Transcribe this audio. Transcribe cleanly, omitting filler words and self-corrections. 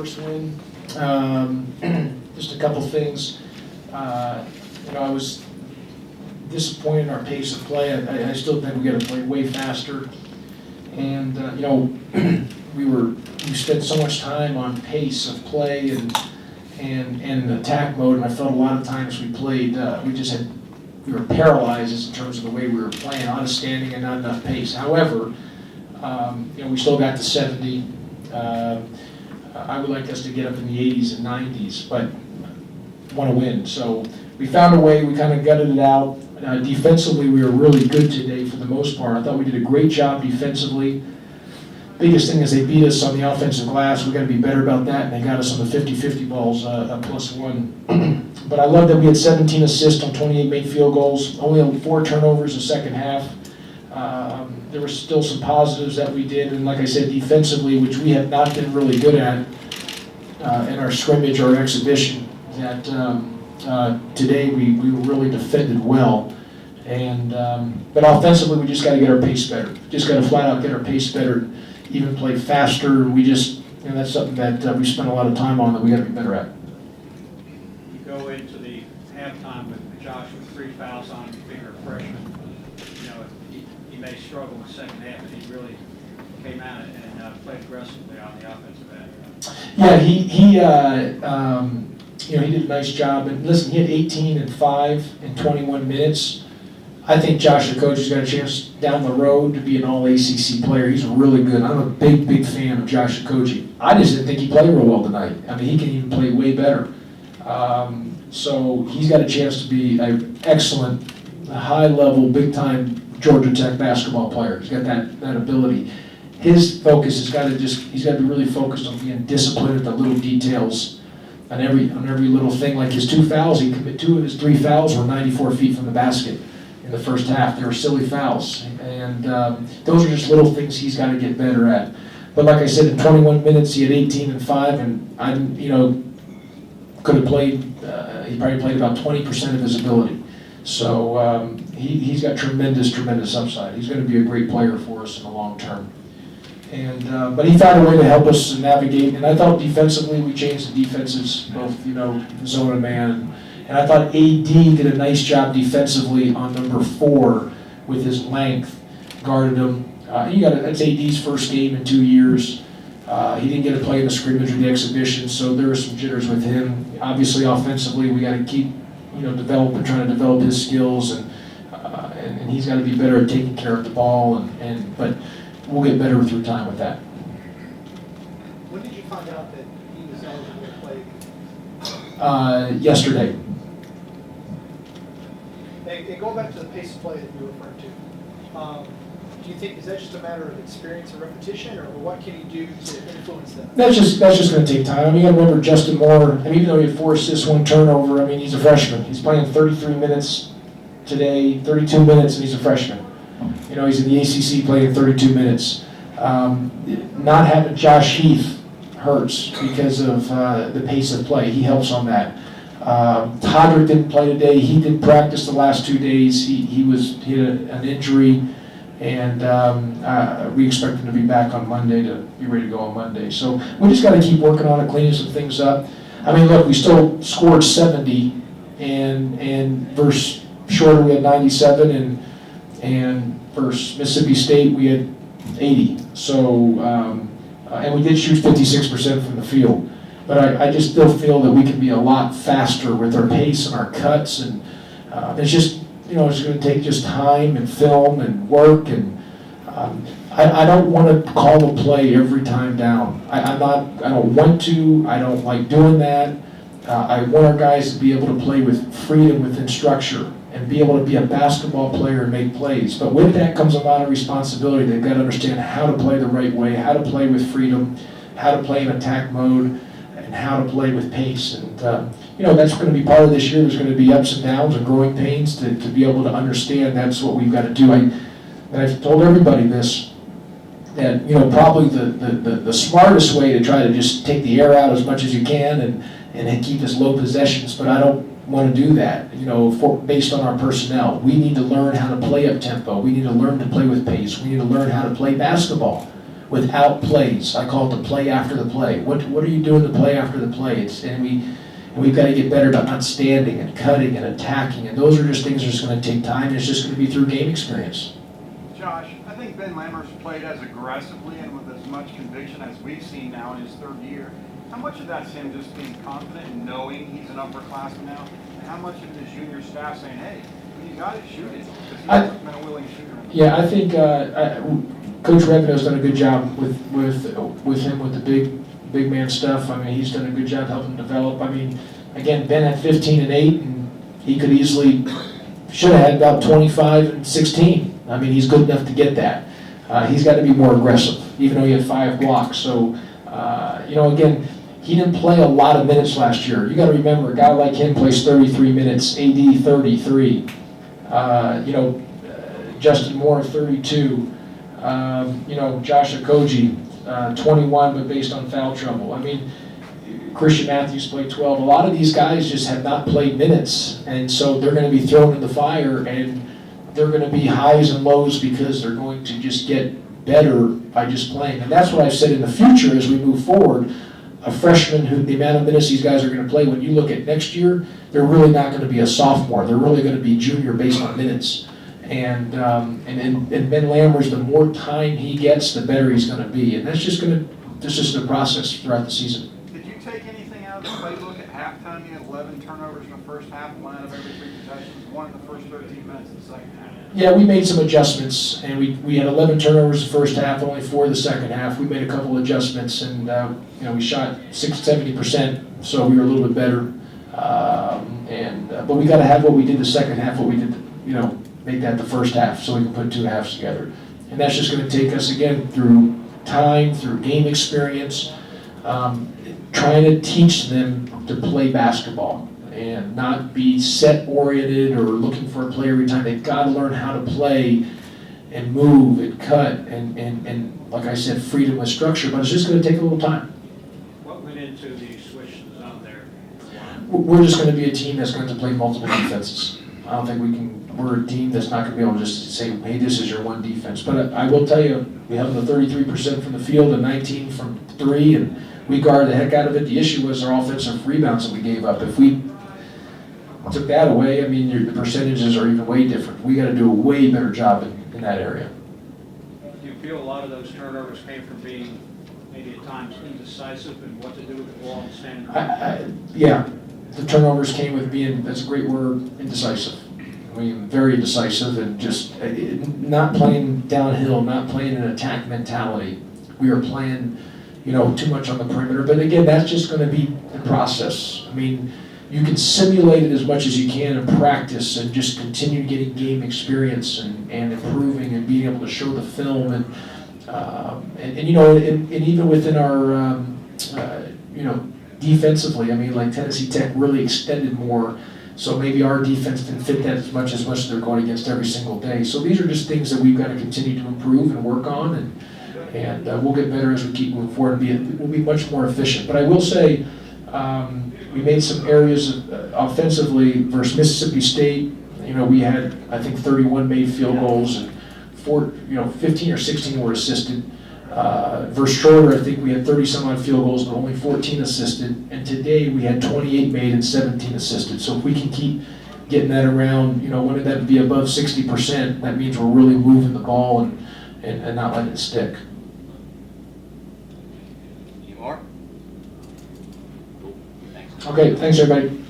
First win. Just a couple things. I was disappointed in our pace of play. I still think we got to play way faster. And we spent so much time on pace of play and attack mode, and I felt a lot of times we played. We were paralyzed in terms of the way we were playing, a lot of standing and not enough pace. However, we still got to 70. I would like us to get up in the 80s and 90s, but want to win. So we found a way, we kind of gutted it out. Defensively, we were really good today for the most part. I thought we did a great job defensively. Biggest thing is they beat us on the offensive glass. We got to be better about that, and they got us on the 50-50 balls, +1. But I love that we had 17 assists on 28 made field goals, only 4 turnovers the second half. There were still some positives that we did, and like I said, defensively, which we have not been really good at in our scrimmage or exhibition, that today we really defended well. And but offensively, we just got to get our pace better. Just got to flat out get our pace better, even play faster. We just, that's something that we spent a lot of time on that we got to be better at. You go into the halftime with Josh with 3 fouls on him, being a freshman. He may struggle in the second half, but he really came out and played aggressively on the offensive end. Yeah, he did a nice job. And listen, he had 18 and 5 in 21 minutes. I think Josh Okojie's got a chance down the road to be an all-ACC player. He's really good. I'm a big fan of Josh Okogie. I just didn't think he played real well tonight. I mean, he can even play way better. So he's got a chance to be an excellent, high-level, big-time Georgia Tech basketball player. He's got that ability. His focus has got to he's got to be really focused on being disciplined at the little details on every little thing. Like his 2 fouls, he committed 2 of his 3 fouls were 94 feet from the basket in the first half. They were silly fouls. And those are just little things he's got to get better at. But like I said, in 21 minutes, he had 18 and 5, and could have played, he probably played about 20% of his ability. So he's got tremendous upside. He's going to be a great player for us in the long term. And but he found a way to help us navigate. And I thought defensively we changed the defenses, both zone and man. And I thought AD did a nice job defensively on number 4 with his length, guarded him. That's AD's first game in 2 years. He didn't get to play in the scrimmage or the exhibition, so there were some jitters with him. Obviously, offensively, we got to keep trying to develop his skills, and he's got to be better at taking care of the ball. But we'll get better through time with that. When did you find out that he was eligible to play? Yesterday. And going back to the pace of play that you were referring to, do you think, is that just a matter of experience and repetition, or what can he do to influence that? That's just going to take time. I mean, you got to remember Justin Moore. I mean, even though he had 4 assists, 1 turnover, I mean, he's a freshman. He's playing 33 minutes today, 32 minutes, and he's a freshman. He's in the ACC playing 32 minutes. Not having Josh Heath hurts because of the pace of play. He helps on that. Todrick didn't play today. He didn't practice the last 2 days. He had an injury. And we expect him to be back on Monday to be ready to go on Monday. So we just got to keep working on it, cleaning some things up. I mean, look, we still scored 70, and versus Shorter we had 97, and versus Mississippi State we had 80. So and we did shoot 56% from the field. But I just still feel that we can be a lot faster with our pace and our cuts, and it's just. It's going to take just time and film and work, and I don't want to call a play every time down. I don't want to. I don't like doing that. I want our guys to be able to play with freedom within structure and be able to be a basketball player and make plays. But with that comes a lot of responsibility. They've got to understand how to play the right way, how to play with freedom, how to play in attack mode, and how to play with pace. And that's going to be part of this year. There's going to be ups and downs and growing pains to be able to understand that's what we've got to do. And I've told everybody this, that probably the smartest way to try to just take the air out as much as you can and keep us low possessions, but I don't want to do that, based on our personnel. We need to learn how to play up tempo. We need to learn to play with pace. We need to learn how to play basketball without plays. I call it the play after the play. What are you doing the play after the play? We've got to get better about not standing and cutting and attacking, and those are just things that's going to take time. It's just going to be through game experience. Josh, I think Ben Lammer's played as aggressively and with as much conviction as we've seen now in his third year. How much of that's him just being confident and knowing he's an upperclassman now? And how much of it is junior staff saying, hey, when you got it, shoot it? Because he's been a willing shooter. Yeah, I think Coach Revino's done a good job with him with the big man stuff. I mean, he's done a good job helping develop. I mean, again, Ben had 15 and 8, and he could easily should have had about 25 and 16. I mean, he's good enough to get that. He's got to be more aggressive, even though he had 5 blocks. So, again, he didn't play a lot of minutes last year. You got to remember, a guy like him plays 33 minutes, AD 33. Justin Moore 32. Josh Okogie 21, but based on foul trouble. I mean, Christian Matthews played 12. A lot of these guys just have not played minutes, and so they're going to be thrown in the fire, and they're going to be highs and lows because they're going to just get better by just playing. And that's what I've said in the future as we move forward. A freshman, the amount of minutes these guys are going to play, when you look at next year, they're really not going to be a sophomore. They're really going to be junior based on minutes. And Ben Lammers, the more time he gets, the better he's going to be. And that's just the process throughout the season. Did you take anything out of the playbook at halftime? You had 11 turnovers in the first half, 1 out of every 3 possessions, 1 in the first 13 minutes of the second half. Yeah, we made some adjustments, and we had 11 turnovers the first half, only 4 the second half. We made a couple adjustments, and we shot 70%, so we were a little bit better. But we got to have what we did the second half, what we did, make that the first half, so we can put 2 halves together. And that's just going to take us again through time, through game experience, trying to teach them to play basketball and not be set-oriented or looking for a play every time. They've got to learn how to play and move and cut and like I said, freedom with structure, but it's just going to take a little time. What went into the switch to the zone there? We're just going to be a team that's going to play multiple defenses. I don't think we're a team that's not going to be able to just say, hey, this is your one defense. But I will tell you, we have the 33% from the field and 19 from 3, and we guarded the heck out of it. The issue was our offensive rebounds that we gave up. If we took that away, I mean, the percentages are even way different. We got to do a way better job in that area. Do you feel a lot of those turnovers came from being maybe at times indecisive in what to do with the ball and standing? Yeah, the turnovers came with being, that's a great word, indecisive. I mean, very indecisive and just not playing downhill, not playing an attack mentality. We are playing, too much on the perimeter. But again, that's just going to be the process. I mean, you can simulate it as much as you can in practice and just continue getting game experience and improving and being able to show the film and even within our defensively, I mean, like Tennessee Tech really extended more, so maybe our defense didn't fit that as much as they're going against every single day. So these are just things that we've got to continue to improve and work on, and we'll get better as we keep moving forward. We'll be much more efficient. But I will say, we made some areas offensively versus Mississippi State. We had, I think, 31 made field goals, and 15 or 16 were assisted. Versus Schroeder, I think we had 30 some odd field goals, but only 14 assisted. And today we had 28 made and 17 assisted. So if we can keep getting that around, wanting that to be above 60%, that means we're really moving the ball and not letting it stick. Any more? Cool. Thanks. Okay, thanks everybody.